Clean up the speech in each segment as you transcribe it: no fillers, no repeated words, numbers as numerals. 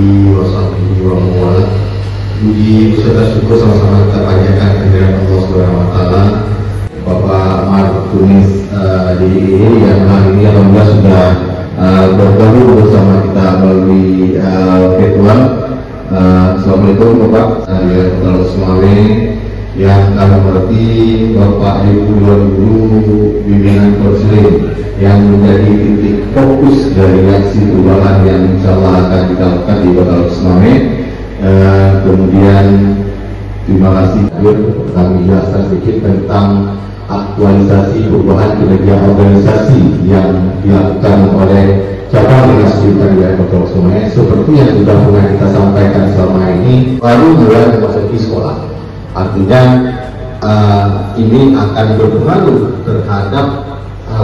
alihi washabihi wa mawala. Puji beserta syukur sama-sama kita panjatkan kehadirat Allah Subhanahu wa taala. Bapak Martunis yang hari ini alhamdulillah sudah bergabung bersama kita melalui virtual. Assalamualaikum Bapak Direktur Semawe yang kami hormati Bapak Ibu Guru Bimbingan Konseling yang menjadi titik fokus dari aksi perubahan yang insya Allah akan kita lakukan di Kota Semawe. Kemudian terima kasih kami jelaskan sedikit tentang aktualisasi perubahan kinerja organisasi yang dilakukan oleh cabang dinas pendidikan di Kota Semawe seperti yang sudah pernah kita sampaikan selama ini. Baru mulai memasuki sekolah, artinya ini akan berpengaruh terhadap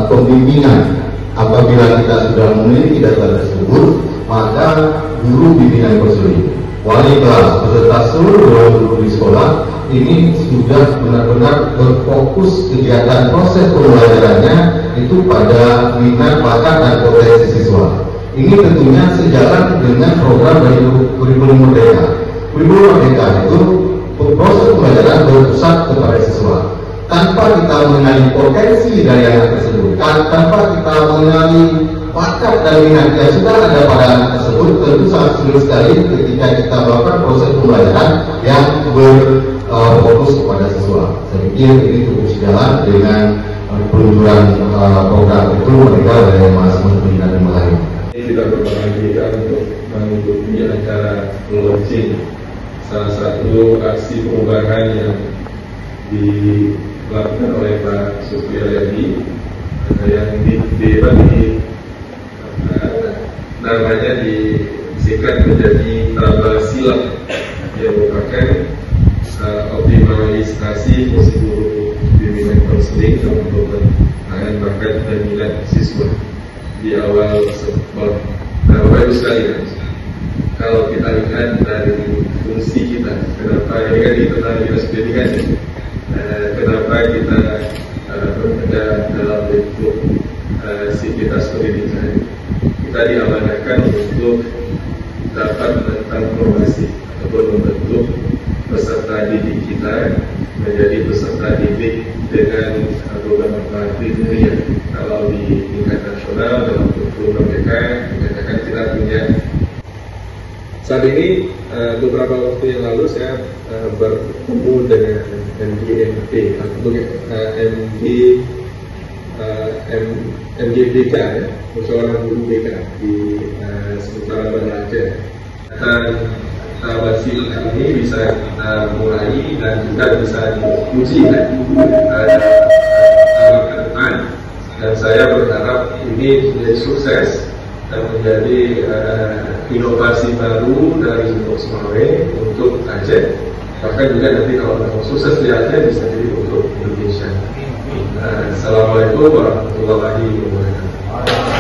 pembimbingan. Apabila kita sudah memiliki data tersebut, maka guru bimbingan konseling, wali kelas beserta seluruh guru di sekolah ini sudah benar-benar berfokus kegiatan proses pembelajarannya itu pada minat, bakat, dan potensi siswa. Ini tentunya sejalan dengan program dari kurikulum Merdeka. Kurikulum Merdeka itu proses pembelajaran berpusat kepada siswa. Tanpa kita mengenali potensi dari anak tersebut, tanpa kita mengenali bakat dan minat yang sudah ada pada anak tersebut, tentu sangat sulit sekali ketika kita melakukan proses pembelajaran yang berfokus kepada siswa. Saya pikir ini cukup sejalan dengan peluncuran program itu mereka dari Mas Menteri dan yang lain. Kita berbahagia untuk mengikuti acara launching salah satu aksi perubahan yang dilakukan oleh Pak Supriyadi yang namanya disingkat menjadi tabel silang yang merupakan optimalisasi fungsi guru bimbingan konseling untuk pengembangan bakat dan minat siswa di awal sekolah. Nah, Bapak Ibu sekalian, kalau kita lihat dari fungsi kita, kenapa ini kan di tentang dinas pendidikan, kenapa kita bekerja dalam bentuk sivitas pendidikan, kita diamanahkan untuk dapat bertransformasi ataupun membentuk peserta didik kita menjadi peserta didik dengan beberapa kriteria. Kalau di tingkat nasional dalam kurikulum Merdeka dikatakan kita punya. Saat ini beberapa waktu yang lalu saya bertemu dengan MGMT atau MGBK, ya, Musyawarah Guru BK di sementara Banda Aceh. Dan wasilah ini bisa kita mulai dan juga bisa diuji ke depan. Dan saya berharap ini menjadi sukses dan menjadi inovasi baru dari untuk Semawe, untuk Aceh. Bahkan juga nanti kalau mau sukses di Aceh bisa jadi untuk Indonesia. Assalamualaikum warahmatullahi wabarakatuh.